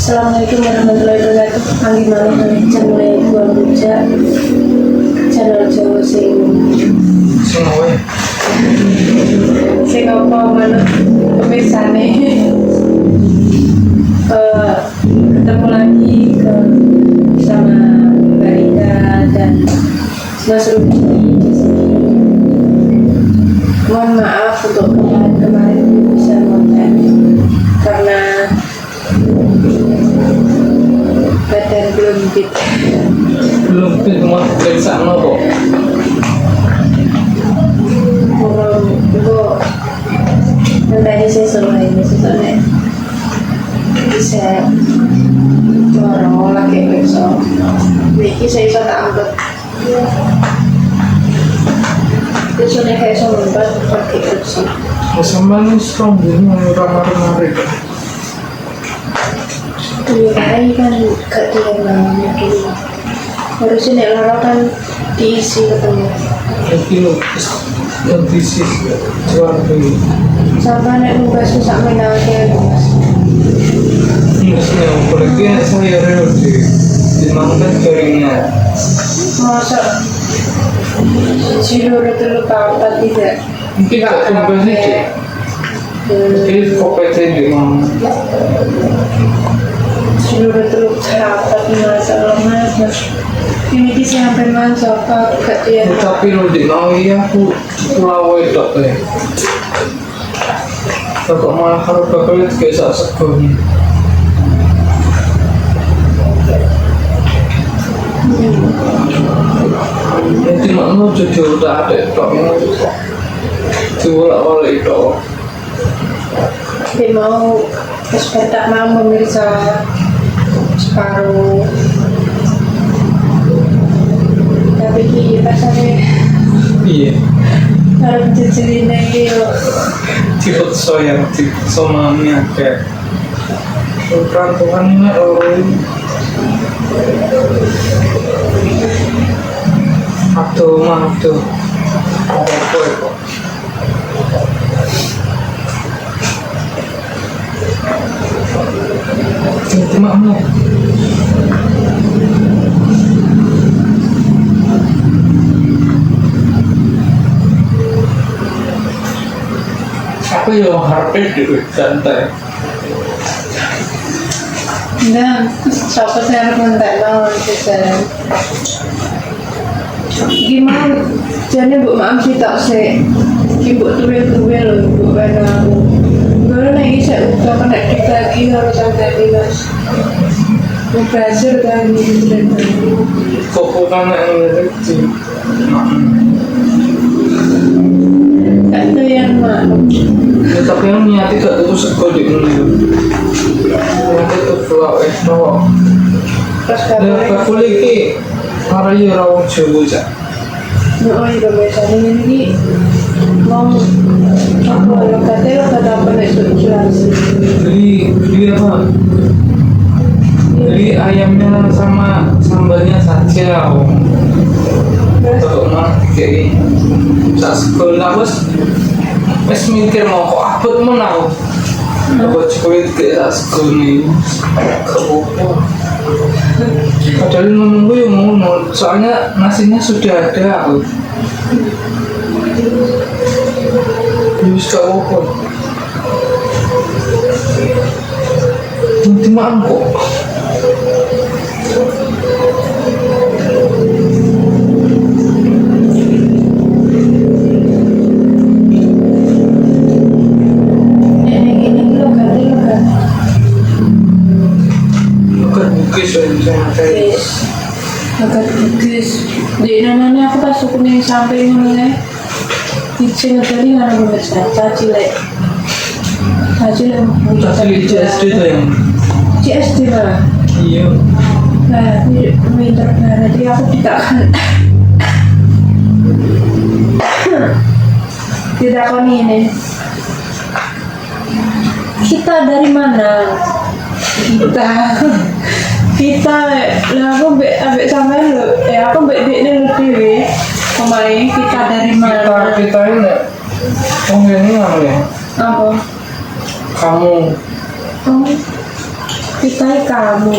Assalamualaikum warahmatullahi wabarakatuh. Anggi malih channel Gua Buja, channel Jawa sing apa manut pemirsane. Ketemu lagi bersama Barita dan Mas Rudy di sini. Mohon maaf untuk kemarin bisa konten karena badan belum fit mau periksa kok belum nanti sesuai bisa orang lagi besok ini saya bisa tak angkat biasanya kayak sombat pakai kursi sama nih strong ini orang-orang Ini kan gak dilarang mungkin harusnya nek larang kan diisi ketemu yang diisi jual beli sampai nek nugas susah menangnya nugas nggak apalagi saya real di mana jaringnya masa cilur itu lupa apa tidak mungkin gak tugasnya jadi kompeten di mana seluruh teluk rapat masalah mas ini bisa sampai masuk ke dia tapi lo di Nawi aku pulau itu ya kalau malah kalau bakal itu kayak saat sekolah nanti mana jadi udah ada itu coba awal itu dia mau tak mau memeriksa separuh tapi kita sampai iya harus dicelin lagi yuk tipe soya tipe somanya kayak perantukannya orang atau mah tuh apa itu cuma mau aku yang harapin di santai nah siapa saya mentak mau bisa gimana jadi bu maaf sih tak sih ibu tuwe loh ibu karena baru lagi saya udah kena lagi harus ada dinas belajar kan kok bukan yang ngerti itu yang mana ya, tapi yang niat itu sekolah di dulu niat itu pulau no terus dan boleh ki para ya rawat jauh aja oh iya biasanya ini mau apa lo kata apa nih jelas beli apa beli ayamnya sama sambalnya saja untuk mah kayak saat sekolah wes mikir mau kok abot menau abot cukup kayak saat sekolah nih kebuka padahal menunggu yang mau soalnya nasinya sudah ada aku bisa apa nanti makan kok bukis agak bugis di namanya aku pas suku nih sampai ngomongnya kicing tadi mana gue caci lek caci di CSD tuh yang CSD lah iya nah ini minta nanti aku tidak ini kita dari mana kita lah aku ambek sampean lho aku ambek dekne dhewe pemain kita dari mana kita ini ini namanya apa kamu Kita kamu.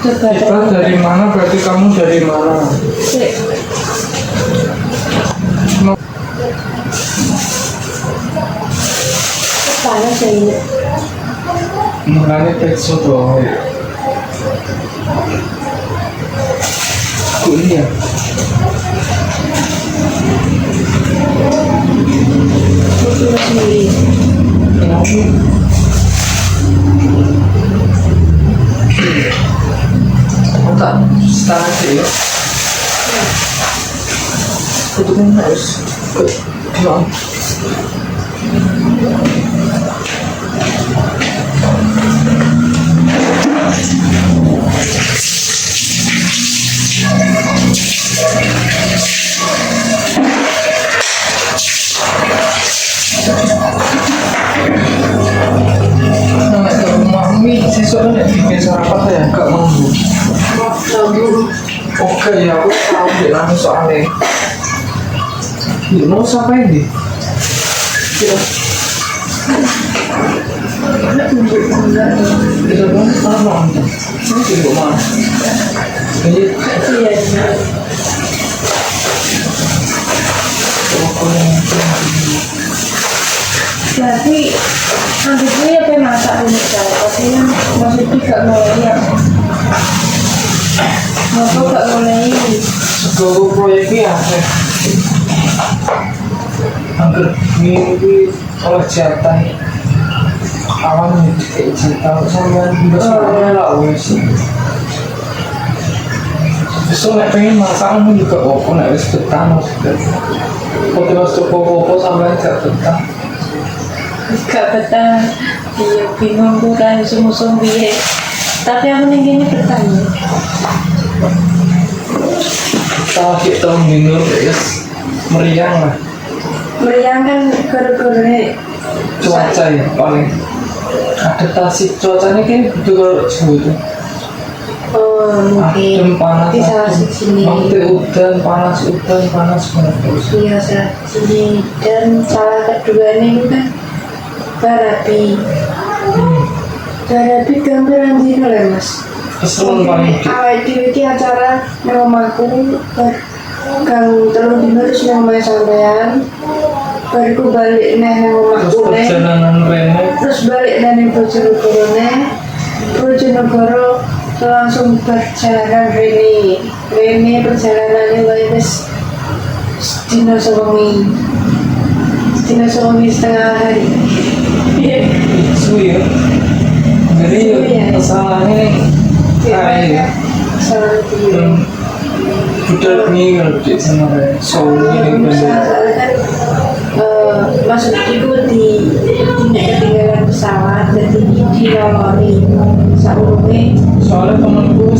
Coba Kita dari mana? Berarti kamu dari mana? Sik. Panas ya ini. Mulanya pekso doang. Aku ini ya. Itu sendiri. Kenapa? Tak setengah sih ya. Itu kan harus kenal. Nah, ke mami siswa kan bikin sarapan ya, gak mau. Oke ya, aku tahu deh nanti soalnya. Mau siapa ini? Ya. Kita dong, mana nonton? Ini juga mana? Ini Iya. Berarti nanti gue apa yang masak ini kan? Tapi kan maksudnya gak mulai ya. Ngapa gak mulai? segala proyeknya apa? Hampir minggu oleh jatah awan kayak jatah sampai juga semuanya lah wes. Besok nek pengen masak pun juga opo nek wis betah maksudnya. Kok terus opo sampai gak betah. Gak betah. Iya bingung gue kan sum-sum biye. Tapi aku nih gini bertanya. Tahu kita minum guys meriang lah. Meriang kan gara-gara Cuaca ya paling adaptasi cuacanya kayak gitu kalau suhu itu. oh Adem mungkin panas di salah adem. sini. Nanti udan panas banget terus. Iya salah sini dan salah kedua ini kan Barapi. Barapi gambaran dino lah mas. Keseruan paling di Awal di acara yang omahku kang telung dino terus yang omah sampean. Baru balik neh yang terus omahku neh. perjalanan Rene Terus balik neh Bojonegoro neh. Bojonegoro langsung perjalanan Rene perjalanannya wis dino sewengi setengah hari. suhu ya. Jadi Suhu ya. kesalahannya kayak ya. Salah dia. Budak nih kalau di sana ya. Soalnya ini Soalnya kan maksud itu di ketinggalan pesawat jadi dilolori saurunge soalnya temanku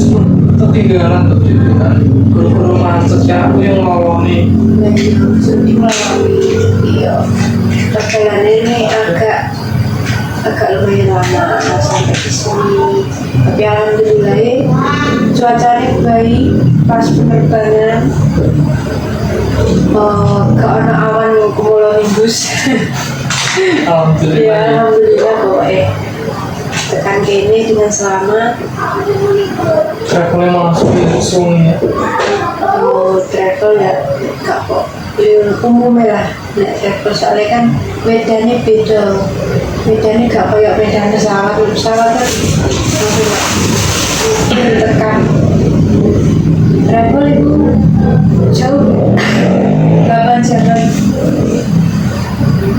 ketinggalan tuh gitu kan. Guru-guru macetnya aku yang ngawani. lagi di melolori. Iya. Perjalanan ini agak lumayan lama sampai ke sini. Tapi alhamdulillah cuacanya baik pas penerbangan. Ke ana awan cumulonimbus. Alhamdulillah. Ya alhamdulillah pokoknya tekan kene dengan selamat. Travelnya langsung ke sungai ya. Travel ya gak kok umumnya lah nek travel soalnya kan medannya bedanya gak kayak medan pesawat kan langsung tekan. Travel itu jauh 8 jam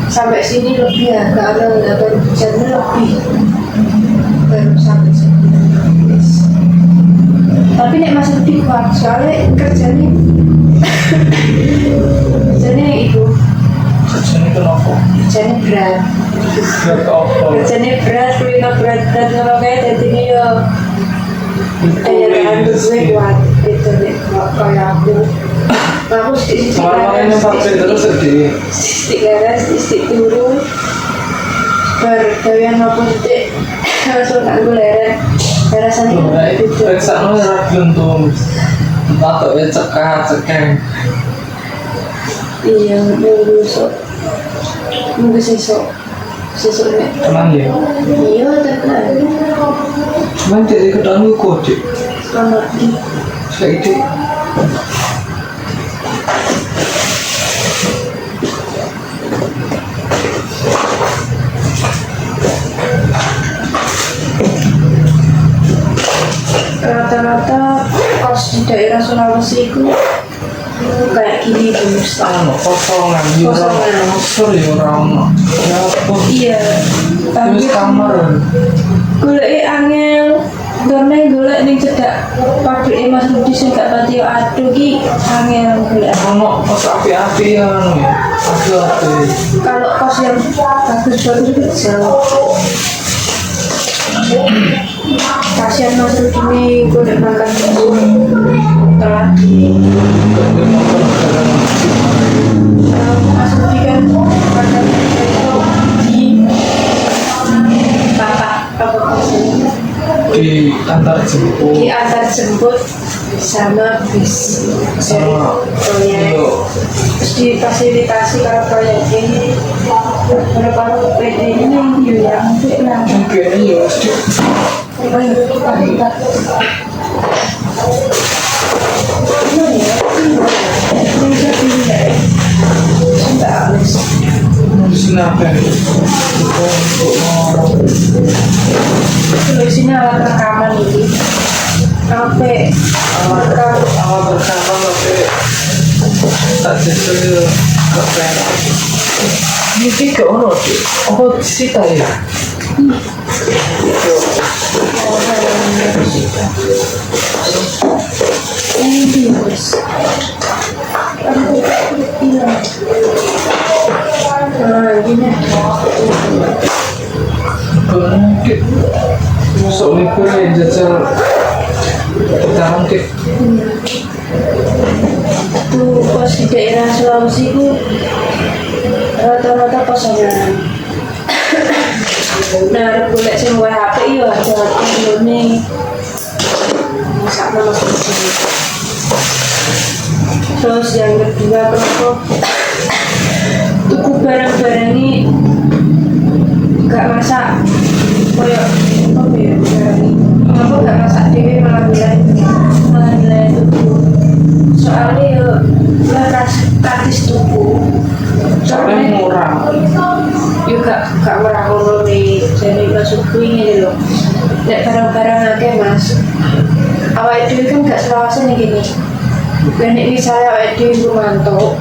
sampai sini lebih ya kalau 8 jam lebih baru sampai sini. Tapi nek masih lebih kuat soalnya kerjanya itu Kerjanya kenapa? kerjanya berat Berat apa? kerjanya berat kalau kayak jadi yo daya tahan tubuhnya kuat itu nih kayak aku sedikit Kemarin sampai terus sedih. sedikit turun bergawean apa sedikit langsung aku leren rasanya gitu. Periksa nolak juntung. Atau ya cekang. Iya, minggu sesok nih. Tenang ya. Iya, tekan. Cuman dari ketemu kode. Selamat di Saya ide. rata-rata kos di daerah Sulawesi itu kayak gini terus. Kosongan, kasur ya orang. Ya apa? Iya. Terus kamar. Golek angel, karena golek ning cedak pabrik Mas Rudi sing gak pati aduh ki angel golek. Ono kos api-api ya. Aduh. Kalau kos yang bagus-bagus itu jauh. Kasihan Mas Rudi ini golek makan telat. Mas Rudi kan makan di diantar jemput sama bis dari proyek, terus difasilitasi kalau proyek ini berapa PT ini ya untuk lah di sini alat rekaman ini sampai alat rekaman sampai tak jadi kepenak. Ini ke ono sih, apa disita ya? ini bos gini Mungkin masuk libur ya jajal jalan ke itu pos di daerah Sulawesi itu rata-rata kosongan. Nah, boleh semua HP ya ada ini masak nama sendiri. Terus yang kedua kelompok tuku barang-barang ini gak masak koyok apa ya barang ini kenapa gak masak dewe malah nilai tuku soalnya ya gratis tuku soalnya murah. juga gak murah ngono nih jadi masuk ini loh nek barang-barang akeh mas awake dhewe kan gak selawase nih gini dan misalnya awake dhewe mantau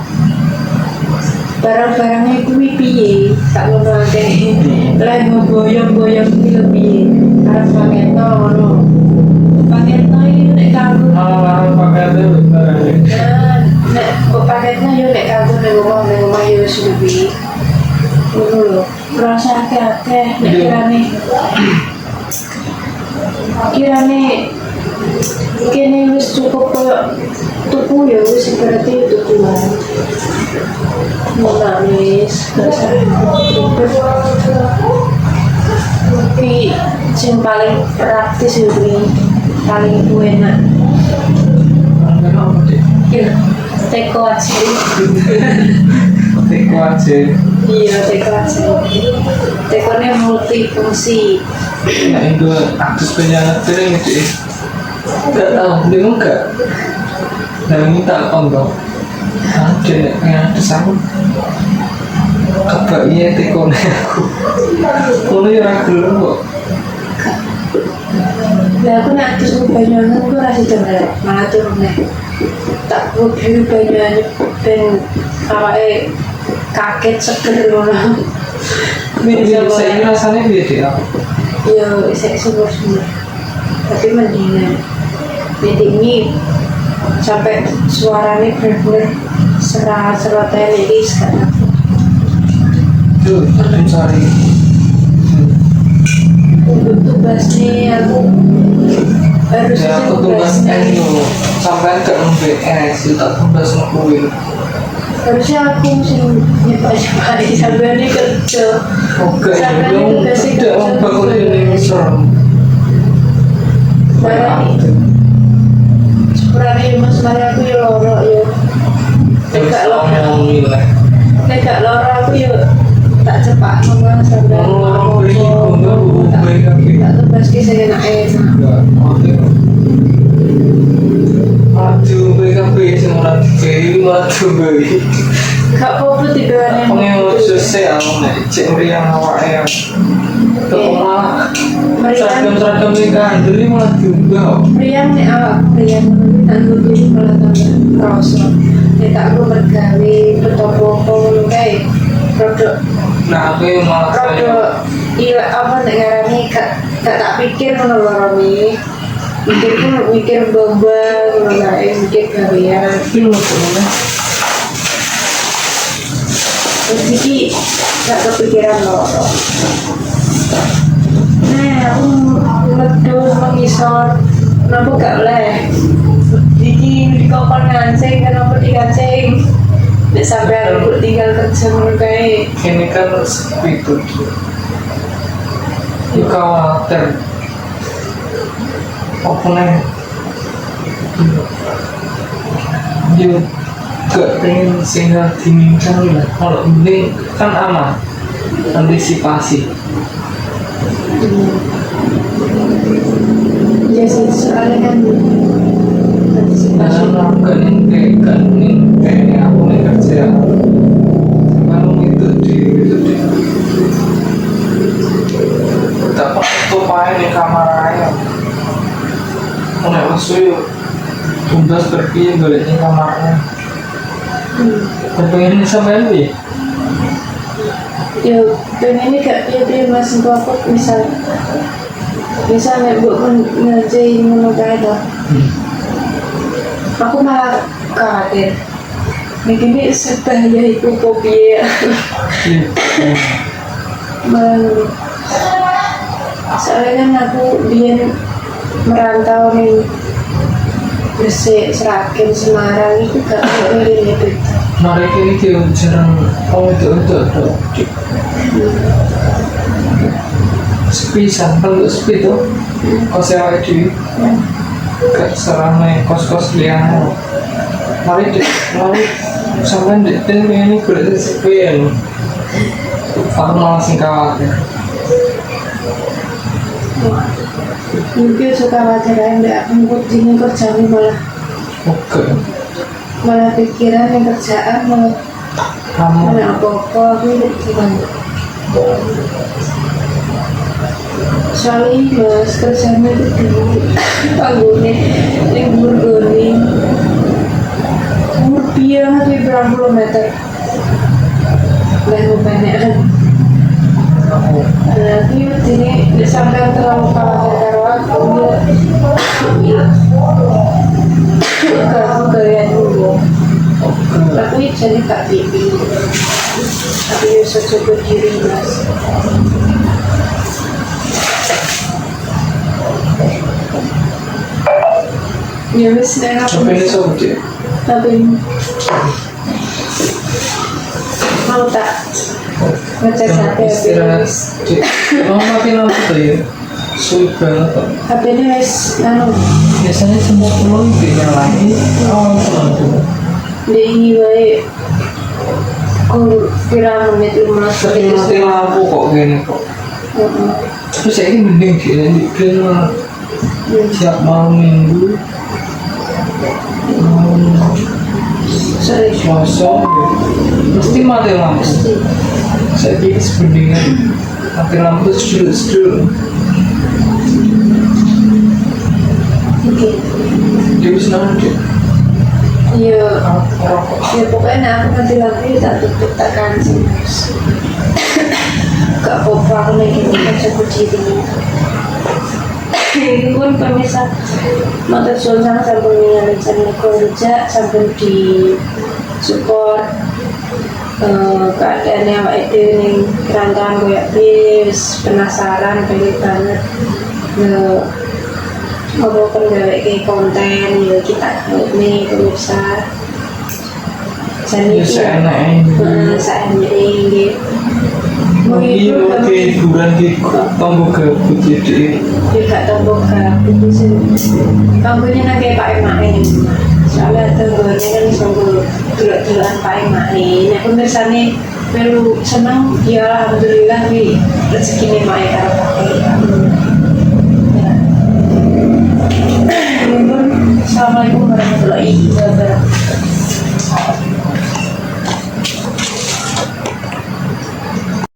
barang-barangnya kuwi piye tak ngono akeh lah ngoboyong-boyong iki piye arep paketno ngono paketno iki nek kanggo Malah paketnya barangnya. nek paketno yo nek kanggo ning omah yo wis lebih ngono lho rasa akeh-akeh nek kirane kene wis cukup koyo tuku ya wis berarti tuku wae nangis tapi yang paling praktis itu paling enak ya teko aja Teko aja. iya teko aja tekonya multifungsi Nah itu akses penyakit sering itu. Enggak tahu, bingung enggak? Dan minta kondom. Ada yang sama. Kebaknya tekone aku. Kono ya ora gelem kok. lah aku nak terus banyak aku rasa dengar malah turun nih tak review banyak ben awake kaget seger ngono Saya rasanya beda. ya saya semua tapi mendingan jadi ini sampai suaranya bener-bener serat ini sekarang Tuh, cari. untuk tugasnya aku harus Ya aku tugas NU sampai ke MBS itu tak tugas ngekuin. harusnya aku mesti nyoba sampai ini kerja Oke, sampai ini yang tugasnya tidak membangun Indonesia. barang sebenarnya mas mari aku ya loro ya tegak loro tegak loro aku ya tak cepat ngomong sampai tak tugas kisah enak waktu itu maju BKB semua BKB maju BKB Gak apa-apa tiduran yang pengen selesai aku nek cek meriang awaknya kok malah seragam-seragam nikah jadi malah juga Rian nih awak Rian tangguh dulu malah tambah rosok nek tak aku mergawe foto-foto kayak produk nah aku yang malah produk iya apa nek ngarani gak tak pikir ngono lho Romi mikir bomba ngono lah mikir gawean film sebenarnya terus iki gak kepikiran lho nah aku ngedus mengisor kenapa gak boleh iki di kokon ngancing kenapa dikancing nek sampai aku tinggal kerja ngono kae ini kan sepi tuh itu khawatir apa nih dia gak pengen singgah dimingkang lah kalau ini kan aman antisipasi ya sih soalnya kan antisipasi karena kan ini aku nih kerja kalau itu di tak tumpahin di kamar aja aku nih masuk tumbas pergi baliknya kamarnya pengen sampai ini ya pengennya gak dia masih bapak misalnya buat ngerjain ngono kae toh aku malah khawatir begini sebahaya itu fobia soalnya kan aku biar merantau nih Gresik, Seragen, Semarang itu gak ngelirin itu mereka itu jarang itu sepi kalau sepi tuh kos sewa itu gak serame kos-kos liang mari sampai di ini berarti sepi ya aku malah sing khawatir mungkin suka khawatir aja mbak aku ini kerjaan oke malah pikiran yang kerjaan malah kamu apa-apa aku gimana soalnya mas kerjanya itu dulu panggungnya yang burgoni umur biang di berapa puluh meter dan banyak nanti ini sampai terlalu khawatir karo aku kamu gaya dulu aku jadi tak pipi tapi bisa coba diri mas ya wis nek aku tapi ini subjek tapi mau tak ngecek HP istirahat mau makin lama tuh ya sulit banget kok HP ini wis biasanya semua pulau itu yang lagi awal tuh dia ini baik aku kira menit 15 menit mati lampu kok gini kok terus saya ini mending sih nanti kira siap malam minggu sorry Selasa mesti mati lampu saya pikir sebandingan mati lampu sedul oke dia bisa nanti iya rokok ya pokoknya aku nanti lagi tak tutup tak kancing gak apa-apa aku lagi coba diri ini pun pemirsa motor sulsang sampai ningali channel kerja sampai di support keadaannya awak itu nih kerangkaan kayak bis penasaran pengen banget mau gawe kayak konten ya kita nih pemirsa jadi saya ini menghibur hiburan di tombol gabut jadi juga tombol gabut sih tombolnya nanti Pak Emae soalnya tombolnya kan tombol dulu-duluan Pak Emae nah pemirsa nih perlu senang ya alhamdulillah nih rezeki Emae karo pakai Assalamualaikum warahmatullahi wabarakatuh.